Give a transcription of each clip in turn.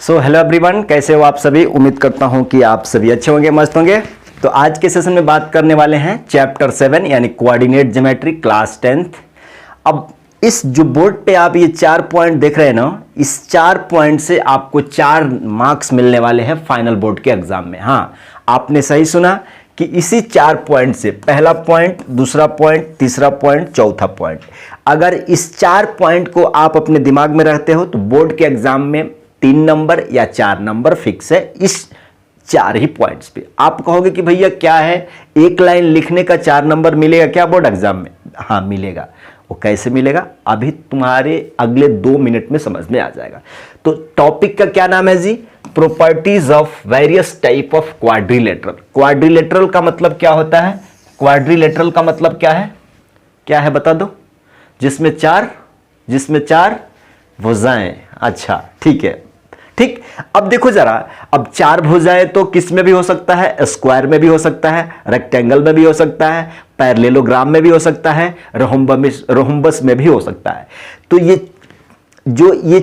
So hello everyone, कैसे हो आप सभी। उम्मीद करता हूं कि आप सभी अच्छे होंगे, मस्त होंगे। तो आज के सेशन में बात करने वाले हैं चैप्टर 7 यानी कोऑर्डिनेट ज्योमेट्री क्लास 10th। अब इस जो बोर्ड पे आप ये 4 पॉइंट देख रहे हैं ना, इस 4 पॉइंट से आपको 4 मार्क्स मिलने वाले हैं फाइनल बोर्ड के एग्जाम में। हाँ, आपने सही सुना कि इसी 4 पॉइंट से पहला पॉइंट, दूसरा पॉइंट, तीसरा पॉइंट, चौथा पॉइंट, अगर इस 4 पॉइंट को आप अपने दिमाग में रखते हो तो बोर्ड के एग्जाम में 3 नंबर या 4 नंबर फिक्स है इस 4 ही पॉइंट्स पे। आप कहोगे कि भैया क्या है, एक लाइन लिखने का 4 नंबर मिलेगा क्या बोर्ड एग्जाम में? हाँ मिलेगा। वो कैसे मिलेगा अभी तुम्हारे अगले 2 मिनट में समझ में आ जाएगा। तो टॉपिक का क्या नाम है जी? Properties of various type of quadrilateral. Quadrilateral का मतलब क्या होता है? क्वाड्रिलेटरल का मतलब क्या है? क्या है बता दो। जिसमें चार भुजाएं। अच्छा ठीक है, ठीक। अब देखो जरा, अब 4 भुजाएं तो किस में भी हो सकता है? स्क्वायर में भी हो सकता है, रेक्टेंगल में भी हो सकता है, पैरेललोग्राम में भी हो सकता है, रोहम्बस में भी हो सकता है। तो ये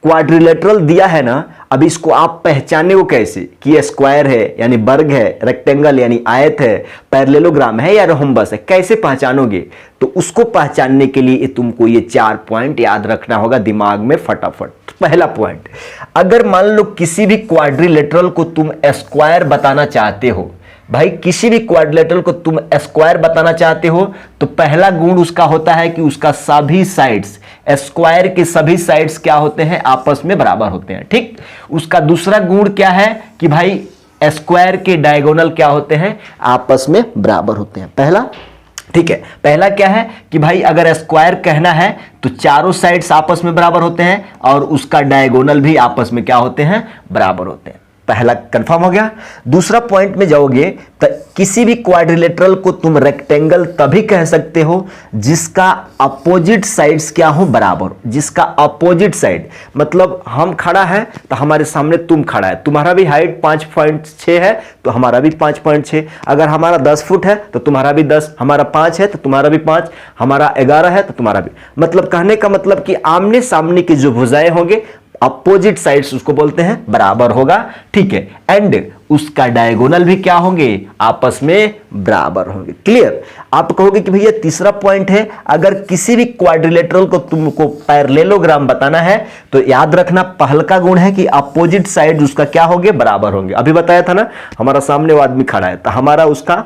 क्वाड्रिलेटरल दिया है ना, अब इसको आप पहचाने को कैसे कि ये स्क्वायर है यानी वर्ग है, रेक्टेंगल यानी आयत है, पैरेललोग्राम है या रोहम्बस है, कैसे पहचानोगे? तो उसको पहचानने के लिए तुमको ये 4 पॉइंट याद रखना होगा दिमाग में फटाफट। पहला पॉइंट, अगर मान लो किसी भी क्वाड्रिलेटरल को तुम स्क्वायर बताना चाहते हो, भाई किसी भी क्वाड्रिलेटरल को तुम स्क्वायर बताना चाहते हो तो पहला गुण उसका होता है कि उसका सभी साइड्स, स्क्वायर के सभी साइड्स क्या होते हैं? आपस में बराबर होते हैं, ठीक। उसका दूसरा गुण क्या है कि भाई स्क्वायर के डायगोनल क्या होते हैं? आपस में बराबर होते हैं। पहला, ठीक है। पहला क्या है कि भाई अगर स्क्वायर कहना है तो चारों साइड्स आपस में बराबर होते हैं और उसका डायगोनल भी आपस में क्या होते हैं? बराबर होते हैं। पहला कंफर्म हो गया। दूसरा पॉइंट में जाओगे तो किसी भी क्वाड्रिलेटरल को तुम रेक्टेंगल तभी कह सकते हो जिसका अपोजिट साइड्स क्या हो? बराबर। जिसका अपोजिट साइड मतलब हम खड़ा है तो हमारे सामने तुम खड़ा है, तुम्हारा भी हाइट 5.6 है तो हमारा भी 5.6, अगर हमारा 10 फुट है तो तुम्हारा भी 10, हमारा 5 है तो तुम्हारा भी 5, हमारा 11 है तो तुम्हारा भी। मतलब कहने का मतलब कि आमने सामने की जो भुजाएं होंगे अपोजिट साइड्स उसको बोलते हैं बराबर होगा, ठीक है। एंड उसका डायगोनल भी क्या होंगे? आपस में बराबर होंगे। क्लियर? आप कहोगे कि भैया तीसरा पॉइंट है, अगर किसी भी क्वाड्रिलेटरल को तुमको पैरेललोग्राम बताना है तो याद रखना पहला का गुण है कि अपोजिट साइड उसका क्या होंगे? बराबर होंगे। अभी बताया था ना, हमारा सामने वो आदमी खड़ा है तो हमारा उसका,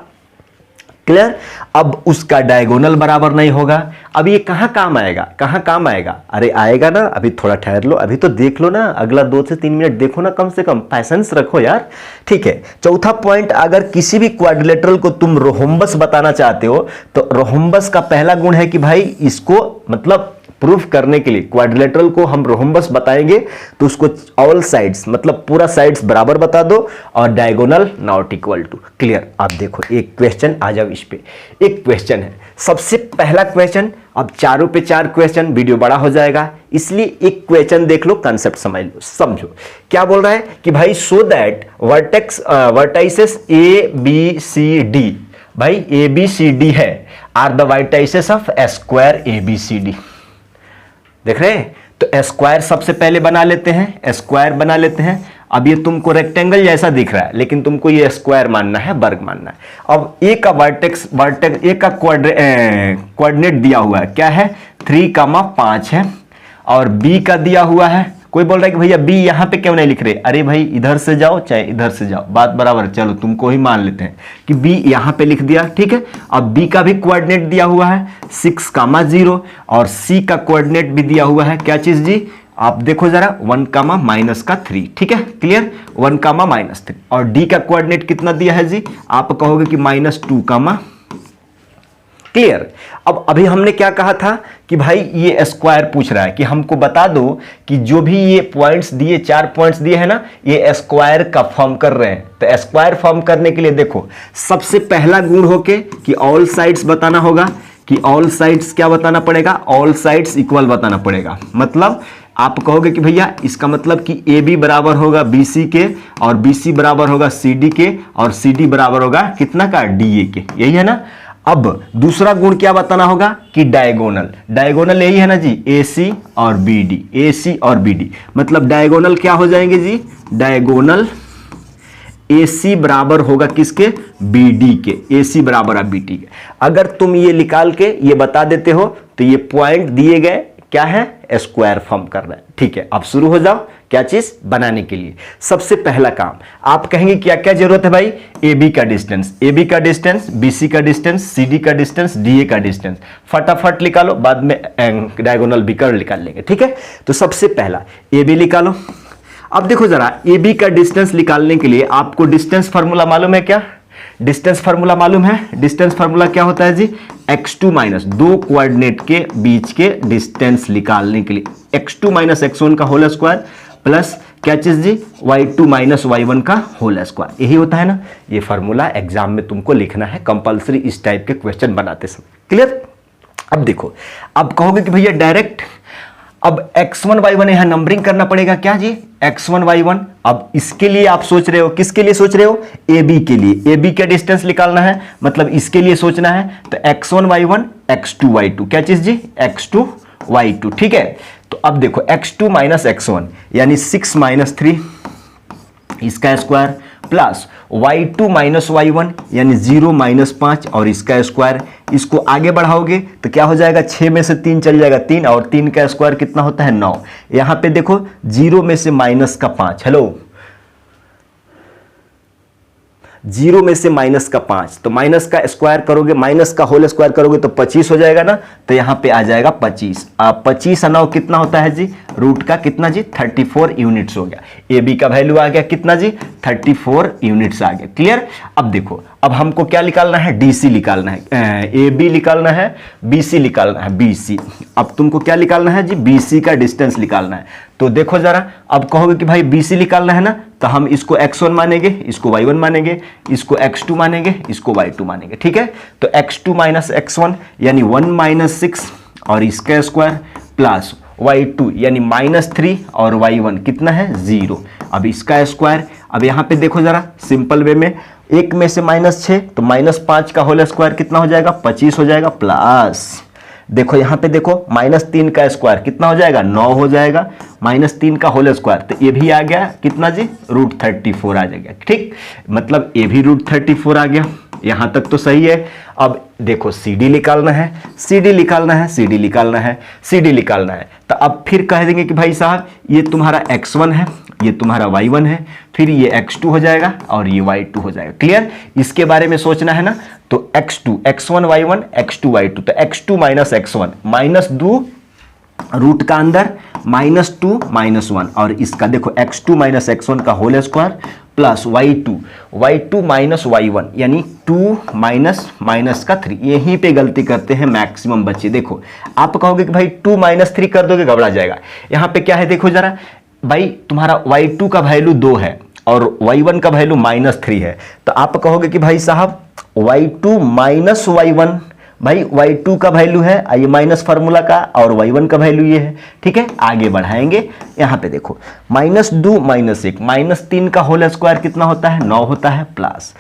क्लियर। अब उसका डायगोनल बराबर नहीं होगा। अब ये कहां काम आएगा? कहां काम आएगा? अरे आएगा ना, अभी थोड़ा ठहर लो, अभी तो देख लो ना, अगला 2 से 3 मिनट देखो ना, कम से कम पैसेंस रखो यार, ठीक है। चौथा पॉइंट, अगर किसी भी क्वाड्रिलेटरल को तुम रोहम्बस बताना चाहते हो तो रोहम्बस का पहला गुण है कि भाई इसको मतलब प्रूफ करने के लिए क्वाड्रिलेटरल को हम रोहम्बस बताएंगे तो उसको ऑल साइड्स मतलब पूरा साइड्स बराबर बता दो और diagonal not equal to. Clear? आप देखो एक क्वेश्चन, आ जाओ इस पे। एक क्वेश्चन है, सबसे पहला क्वेश्चन। अब 4 पे 4 क्वेश्चन, वीडियो बड़ा हो जाएगा इसलिए एक क्वेश्चन देख लो, कंसेप्ट समझ लो, समझो क्या बोल रहा है कि भाई so that vertices A B C D, भाई ए बी सी डी है, are the vertices of square A B C D. देख रहे हैं? तो स्क्वायर सबसे पहले बना लेते हैं, स्क्वायर बना लेते हैं। अब ये तुमको रेक्टेंगल जैसा दिख रहा है लेकिन तुमको ये स्क्वायर मानना है, वर्ग मानना है। अब ए का वर्टेक्स ए का कोऑर्डिनेट दिया हुआ है, क्या है? 3,5 है। और बी का दिया हुआ है, कोई बोल रहा है कि भैया बी यहां पे क्यों नहीं लिख रहे? अरे भाई इधर से जाओ चाहे इधर से जाओ, बात बराबर। चलो तुमको ही मान लेते हैं कि बी यहां पे लिख दिया, ठीक है। अब बी का भी कोऑर्डिनेट दिया हुआ है 6,0 और सी का कोऑर्डिनेट भी दिया हुआ है, क्या चीज जी? आप देखो जरा, 1,-3, ठीक है। क्लियर? 1,-3। और डी का कोऑर्डिनेट कितना दिया है जी? आप कहोगे कि -2, क्लियर। अब अभी हमने क्या कहा था कि भाई ये स्क्वायर पूछ रहा है कि हमको बता दो कि जो भी ये पॉइंट्स दिए, 4 पॉइंट्स दिए हैं ना, ये स्क्वायर का फॉर्म कर रहे हैं। तो स्क्वायर फॉर्म करने के लिए देखो, सबसे पहला गुण होके कि ऑल साइड्स बताना होगा, कि ऑल साइड्स क्या बताना पड़ेगा? ऑल साइड्स इक्वल बताना पड़ेगा। मतलब आप कहोगे कि भैया इसका मतलब कि ए बी बराबर होगा बी सी के और बी सी बराबर होगा सी डी के और सी डी बराबर होगा कितना का? डी ए के, यही है ना। अब दूसरा गुण क्या बताना होगा कि डायगोनल, डायगोनल यही है ना जी, AC और BD, AC और BD, मतलब डायगोनल क्या हो जाएंगे जी, डायगोनल AC बराबर होगा किसके, BD के, AC बराबर है BD के। अगर तुम ये निकाल के ये बता देते हो तो ये पॉइंट दिए गए क्या है, स्क्वायर फॉर्म कर रहा है। ठीक है, अब शुरू हो जाओ क्या चीज बनाने के लिए। सबसे पहला काम आप कहेंगे क्या क्या जरूरत है भाई, AB का डिस्टेंस, AB का डिस्टेंस, BC का डिस्टेंस, CD का डिस्टेंस, DA का डिस्टेंस, फटाफट निकालो, बाद में डायगोनल भी कर निकाल लेंगे। ठीक है, तो सबसे पहला AB निकालो। अब देखो जरा, AB का डिस्टेंस निकालने के लिए आपको डिस्टेंस फार्मूला मालूम है क्या, डिस्टेंस फार्मूला मालूम है, डिस्टेंस फार्मूला क्या होता है जी, x2 माइनस, दो कोऑर्डिनेट के बीच के डिस्टेंस निकालने के लिए x2 माइनस x1 का होल स्क्वायर प्लस क्या चीज जी, y2 माइनस y1 का होल स्क्वायर, यही होता है ना। ये फार्मूला एग्जाम में तुमको लिखना है कंपलसरी, इस टाइप के क्वेश्चन बनाते समय। क्लियर। अब देखो, अब कहोगे कि भैया डायरेक्ट अब x1 y1 यहां नंबरिंग करना पड़ेगा क्या जी, x1 y1। अब इसके लिए आप सोच रहे हो, किसके लिए सोच रहे हो, AB के लिए, AB का डिस्टेंस निकालना है, मतलब इसके लिए सोचना है। तो x1 y1 x2 y2, क्या चीज जी, x2 y2। ठीक है, तो अब देखो x2 माइनस x1 यानी 6 माइनस 3 इसका square plus y2 minus y1 यानी 0 माइनस 5 और इसका स्क्वायर। इसको आगे बढ़ाओगे तो क्या हो जाएगा, 6 में से 3 चल जाएगा 3 और 3 का स्क्वायर कितना होता है 9। यहां पे देखो 0 में से माइनस का 5, हेलो 0 में से माइनस का 5, तो माइनस का स्क्वायर करोगे, माइनस का होल स्क्वायर करोगे तो 25 हो जाएगा ना। तो यहां पे आ जाएगा 25, 25 और 9 कितना होता है जी, रूट का कितना जी, 34 यूनिट्स हो गया। AB का वैल्यू आ गया कितना जी, 34 यूनिट्स आ गया। क्लियर। अब देखो, अब हमको क्या निकालना है, DC निकालना है, AB निकालना है, BC निकालना है, BC। अब तुमको क्या निकालना है जी, BC का डिस्टेंस निकालना है। तो देखो जरा, अब कहोगे कि भाई BC निकालना है ना, तो हम इसको x1 मानेंगे, इसको y1 मानेंगे, इसको x2 मानेंगे, इसको y2 मानेंगे। ठीक है, तो x2 माइनस x1 यानी 1 माइनस 6 और इसका स्क्वायर प्लस y2 यानी माइनस 3 और y1 कितना है 0। अब इसका स्क्वायर, अब यहां पे देखो जरा सिंपल वे में, 1 में से माइनस 6 तो माइनस 5 का होल स्क्वायर कितना हो जाएगा, 25 हो जाएगा, प्लस देखो यहां पे देखो माइनस 3 का स्क्वायर कितना हो जाएगा, 9 हो जाएगा, माइनस 3 का होल स्क्वायर, तो ये भी आ गया कितना जी, रूट 34 आ जाएगा। ठीक, मतलब ये भी रूट 34 आ गया। यहां तक तो सही है। अब देखो CD निकालना है, CD निकालना है, CD निकालना है, CD निकालना है। तो अब फिर कह देंगे कि भाई साहब ये तुम्हारा x1 है, ये तुम्हारा y1 है, फिर ये x2 हो जाएगा और ये y2 हो जाएगा। क्लियर। इसके बारे में सोचना है ना, तो x2 x1 y1 x2 y2, तो x2 minus x1 minus 2 root का अंदर -2 -1 और इसका देखो x2 माइनस x1 का whole square plus y2 minus y1 यानी 2 माइनस माइनस का 3। यहीं पे गलती करते हैं मैक्सिमम बच्चे। देखो आप कहोगे कि भाई 2 माइनस 3 कर दोगे, घबरा जाएगा। यहां पे क्या है देखो जरा, भाई तुम्हारा y2 का वैल्यू 2 है और y1 का वैल्यू -3 है, तो आप कहोगे कि भाई साहब y2 माइनस y1, भाई y2 का वैल्यू है ये माइनस फार्मूला का और y1 का वैल्यू ये है। ठीक है, आगे बढ़ाएंगे। यहां पे देखो -2 -1 -3 का होल स्क्वायर कितना होता है 9 होता है, प्लस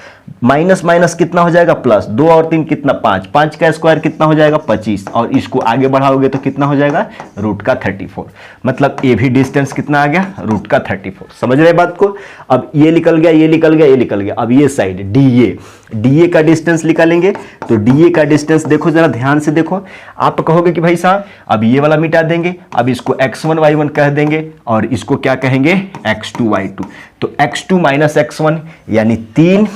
माइनस माइनस कितना हो जाएगा प्लस, 2 और 3 कितना 5, 5 का स्क्वायर कितना हो जाएगा 25 और इसको आगे बढ़ाओगे तो कितना हो जाएगा रूट का 34। मतलब ये भी डिस्टेंस कितना आ गया रूट का 34। समझ रहे बात को। अब ये निकल गया, ये निकल गया, ये निकल गया। अब ये साइड DA का डिस्टेंस निकालेंगे। तो DA का डिस्टेंस देखो जरा ध्यान से देखो। आप कहोगे कि भाई साहब अब ये वाला मिटा देंगे, अब इसको x1 y1 कह देंगे और इसको क्या कहेंगे x2 y2। तो x2 माइनस x1 यानी 3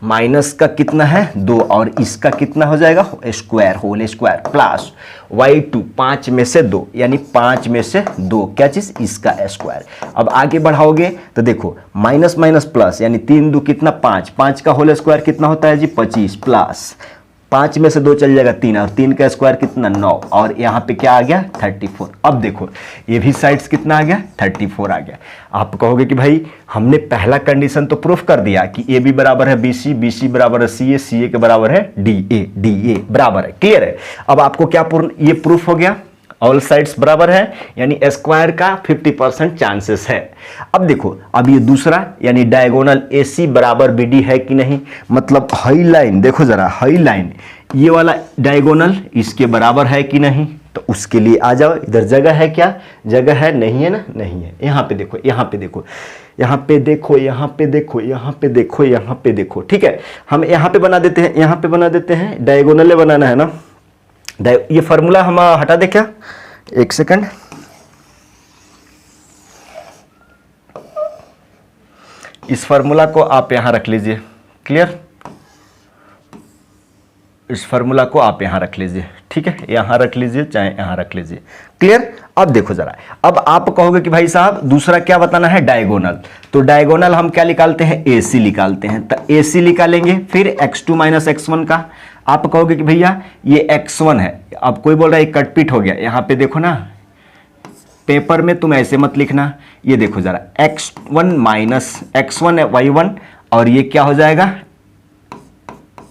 माइनस का कितना है 2 और इसका कितना हो जाएगा square, whole square, plus y2 5 में से 2 यानी 5 में से 2 क्या चीज इसका स्क्वायर। अब आगे बढ़ाओगे तो देखो माइनस माइनस प्लस यानी 3 2 कितना 5, 5 का होल स्क्वायर कितना होता है जी 25, प्लस 5 में से 2 चल जाएगा 3 और 3 का स्क्वायर कितना 9 और यहाँ पे क्या आ गया 34। अब देखो ये भी साइड्स कितना आ गया 34 आ गया। आप कहोगे कि भाई हमने पहला कंडीशन तो प्रूफ कर दिया कि AB बराबर है BC, BC बराबर है CA, CA के बराबर है DA, DA बराबर है। क्लियर है। अब आपको क्या ये प्रूफ हो गया। ऑल साइड्स बराबर है यानी स्क्वायर का 50% चांसेस है। अब देखो, अब ये दूसरा यानी डायगोनल AC बराबर BD है कि नहीं, मतलब हाई लाइन, देखो जरा हाई लाइन ये वाला डायगोनल इसके बराबर है कि नहीं, तो उसके लिए आ जाओ। इधर जगह है क्या, जगह है, नहीं है ना, नहीं है। यहाँ पे देखो, यहाँ पे देखो, यहाँ पे देखो, यहाँ पे देखो, यहाँ पे देखो, यहाँ पे देखो, ठीक है। हम यहाँ पे बना देते हैं, यहाँ पे बना देते हैं, डायगोनल बनाना है ना। ये फार्मूला हम हटा दे क्या, एक सेकंड। इस फार्मूला को आप यहां रख लीजिए, क्लियर। इस फार्मूला को आप यहां रख लीजिए, ठीक है, यहां रख लीजिए चाहे यहां रख लीजिए, क्लियर। अब देखो जरा, अब आप कहोगे कि भाई साहब दूसरा क्या बताना है, डायगोनल। तो डायगोनल हम क्या निकालते हैं, AC निकालते हैं। तो AC निकालेंगे, फिर x2 माइनस x1 का। आप कहोगे कि भैया ये x1 है, अब कोई बोल रहा है कट पीट हो गया। यहां पे देखो ना, पेपर में तुम ऐसे मत लिखना, ये देखो जरा, x1 माइनस x1 है y1 और ये क्या हो जाएगा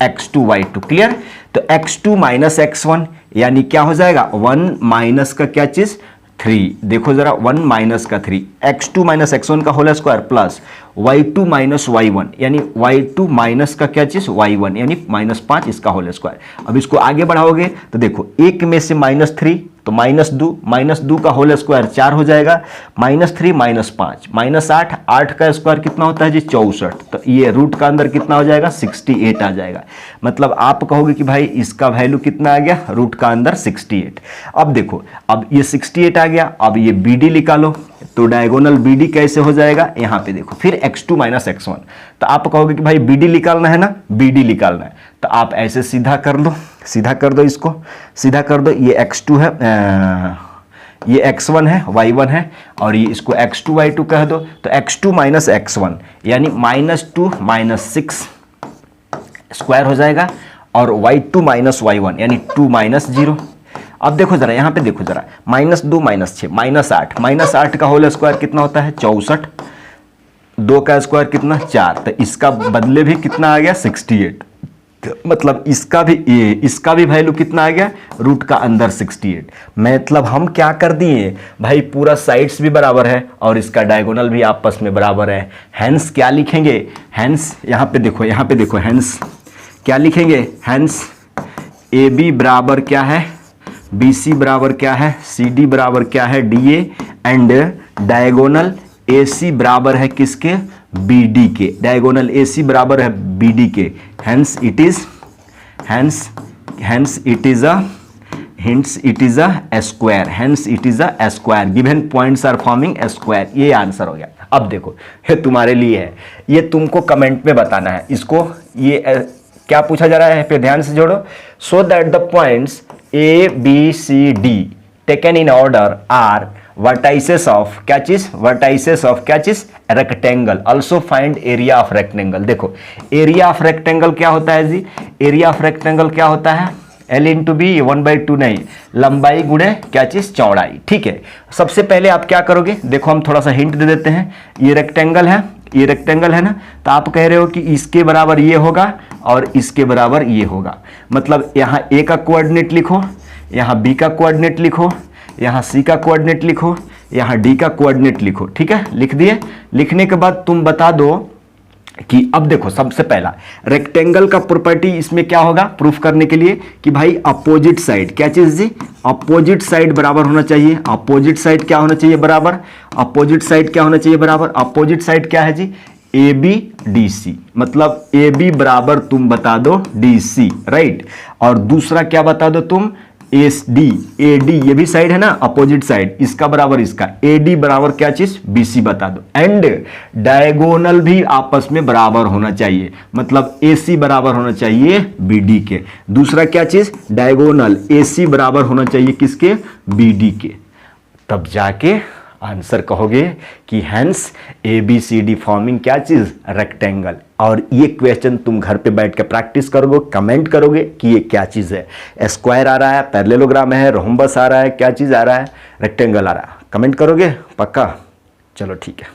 x2 y2, क्लियर। तो x2 माइनस x1 यानी क्या हो जाएगा, 1 माइनस का क्या चीज 3, देखो जरा 1 माइनस का 3, x2 माइनस x1 का whole square plus y2 minus y1 यानी y2 माइनस का क्या चीज y1 यानी -5 इसका होल स्क्वायर। अब इसको आगे बढ़ाओगे तो देखो, एक में से -3 तो -2 का होल स्क्वायर 4 हो जाएगा, -3 -5 -8, 8 का स्क्वायर कितना होता है जी 64, तो ये रूट का अंदर कितना हो जाएगा 68 आ जाएगा। मतलब आप कहोगे कि भाई इसका वैल्यू कितना आ गया, रूट का अंदर 68। अब देखो, अब ये 68 आ गया, अब ये BD निकालो, तो डायगोनल BD कैसे हो जाएगा, यहां पे देखो, फिर x2 माइनस x1। तो आप कहोगे कि भाई BD निकालना है ना, BD निकालना है, तो आप ऐसे सीधा कर लो, सीधा कर दो, इसको सीधा कर दो। ये x2 है, ये x1 है, y1 है, और ये इसको x2 y2 कह दो। तो x2 माइनस x1 यानी -2 -6 स्क्वायर हो जाएगा, और y2 माइनस y1 यानी 2 माइनस 0। अब देखो जरा, यहाँ पे देखो जरा, -2 -6 -8, -8 का होल स्क्वायर कितना होता है 64, 2 का स्क्वायर कितना 4, तो इसका बदले भी कितना आ गया 68। मतलब इसका भी वैल्यू कितना आ गया, रूट का अंदर 68। मतलब हम क्या कर दिए भाई, पूरा साइड्स भी बराबर है और इसका डायगोनल भी आपस में बराबर है। हैंस क्या लिखेंगे, हैंस यहाँ पे देखो, यहाँ पे देखो, हैंस क्या लिखेंगे, हैंस AB बराबर क्या है, BC बराबर क्या है, CD बराबर क्या है DA, एंड डायगोनल AC बराबर है किसके, BD के। डायगोनल AC बराबर है BD के। hence it is a square, hence it is a square, given points are forming a square। ये आंसर हो गया। अब देखो, ये तुम्हारे लिए है, ये तुमको कमेंट में बताना है। इसको ये क्या पूछा जा रहा है, पे ध्यान से जोड़ो। So that the points A B C D taken in order are vertices of क्या चीज, vertices of क्या चीज, rectangle. Also find area of rectangle. देखो, एरिया ऑफ रेक्टेंगल क्या होता है जी, एरिया ऑफ रेक्टेंगल क्या होता है, L इंटू बी, 1/2 नहीं, लंबाई गुणे क्या चीज, चौड़ाई, ठीक है। सबसे पहले आप क्या करोगे, देखो हम थोड़ा सा हिंट दे देते हैं। ये रेक्टेंगल है, ये रेक्टेंगल है ना, तो आप कह रहे हो कि इसके बराबर ये होगा और इसके बराबर ये होगा। मतलब यहाँ A का कोऑर्डिनेट लिखो, यहाँ B का कोऑर्डिनेट लिखो, यहाँ C का कोऑर्डिनेट लिखो, यहाँ D का कोऑर्डिनेट लिखो, ठीक है। लिख दिए, लिखने के बाद तुम बता दो कि अब देखो, सबसे पहला रेक्टेंगल का प्रॉपर्टी इसमें क्या होगा, प्रूफ करने के लिए कि भाई अपोजिट साइड क्या चीज जी, अपोजिट साइड बराबर होना चाहिए। अपोजिट साइड क्या होना चाहिए, बराबर। अपोजिट साइड क्या होना चाहिए, बराबर। अपोजिट साइड क्या है जी, AB DC, मतलब AB बराबर तुम बता दो DC, राइट। और दूसरा क्या बता दो तुम, AD, ये भी साइड है ना, अपोजिट साइड, इसका बराबर इसका, AD बराबर क्या चीज, BC बता दो। एंड डायगोनल भी आपस में बराबर होना चाहिए, मतलब AC बराबर होना चाहिए BD के। दूसरा क्या चीज, डायगोनल AC बराबर होना चाहिए किसके, BD के। तब जाके आंसर कहोगे कि हेंस ABCD फॉर्मिंग क्या चीज, रेक्टेंगल। और ये क्वेश्चन तुम घर पे बैठ के प्रैक्टिस करोगे, कमेंट करोगे कि ये क्या चीज है, स्क्वायर आ रहा है, पैरेललोग्राम है, रोम्बस आ रहा है, क्या चीज आ रहा है, रेक्टेंगल आ रहा है। कमेंट करोगे पक्का, चलो ठीक है।